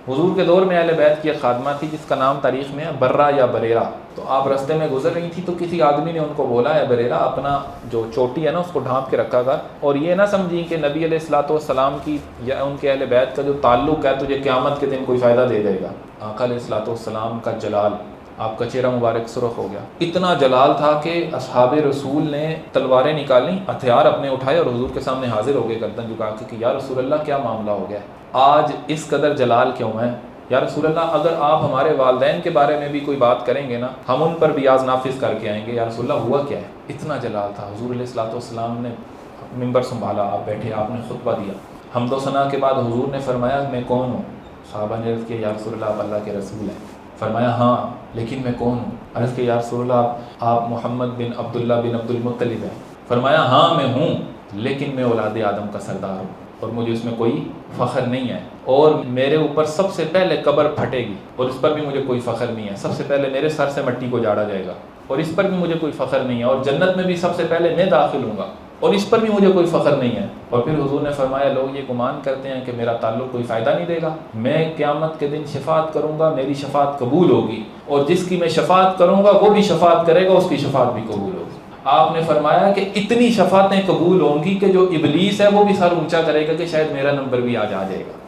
حضور کے دور میں اہل بیت کی ایک خادمہ تھی جس کا نام تاریخ میں ہے برہ یا بریرہ. تو آپ رستے میں گزر رہی تھی تو کسی آدمی نے ان کو بولا ہے بریرہ اپنا جو چوٹی ہے نا اس کو ڈھانپ کے رکھا کر, اور یہ نہ سمجھیں کہ نبی علیہ الصلوۃ والسلام کی یا ان کے اہل بیت کا جو تعلق ہے تجھے قیامت کے دن کوئی فائدہ دے دے گا. آقا علیہ الصلوۃ والسلام کا جلال, آپ کا چہرہ مبارک سرخ ہو گیا. اتنا جلال تھا کہ اصحاب رسول نے تلواریں نکالیں, ہتھیار اپنے اٹھائے اور حضور کے سامنے حاضر ہو گئے گردن جھکا کے کہ یا رسول اللہ کیا معاملہ ہو گیا, آج اس قدر جلال کیوں ہے؟ یا رسول اللہ اگر آپ ہمارے والدین کے بارے میں بھی کوئی بات کریں گے نا ہم ان پر بھی آز نافذ کر کے آئیں گے. یا رسول اللہ ہوا کیا ہے؟ اتنا جلال تھا. حضور علیہ الصلوۃ والسلام نے ممبر سنبھالا, آپ بیٹھے, آپ نے خطبہ دیا. حمد و ثنا کے بعد حضور نے فرمایا میں کون ہوں؟ صحابہ نے عرض کیا یا رسول اللہ آپ اللہ کے رسول ہیں. فرمایا ہاں لیکن میں کون ہوں؟ عرض کیا یا رسول اللہ آپ محمد بن عبداللہ بن عبد المطلب ہیں. فرمایا ہاں میں ہوں لیکن میں اولاد آدم کا سردار ہوں اور مجھے اس میں کوئی فخر نہیں ہے, اور میرے اوپر سب سے پہلے قبر پھٹے گی اور اس پر بھی مجھے کوئی فخر نہیں ہے. سب سے پہلے میرے سر سے مٹی کو جاڑا جائے گا اور اس پر بھی مجھے کوئی فخر نہیں ہے, اور جنت میں بھی سب سے پہلے میں داخل ہوں گا اور اس پر بھی مجھے کوئی فخر نہیں ہے. اور پھر حضور نے فرمایا لوگ یہ گمان کرتے ہیں کہ میرا تعلق کوئی فائدہ نہیں دے گا, میں قیامت کے دن شفاعت کروں گا, میری شفاعت قبول ہوگی, اور جس کی میں شفاعت کروں گا وہ بھی شفاعت کرے گا, اس کی شفاعت بھی قبول ہوگی. آپ نے فرمایا کہ اتنی شفاعتیں قبول ہوں گی کہ جو ابلیس ہے وہ بھی سر اونچا کرے گا کہ شاید میرا نمبر بھی آ جائے گا.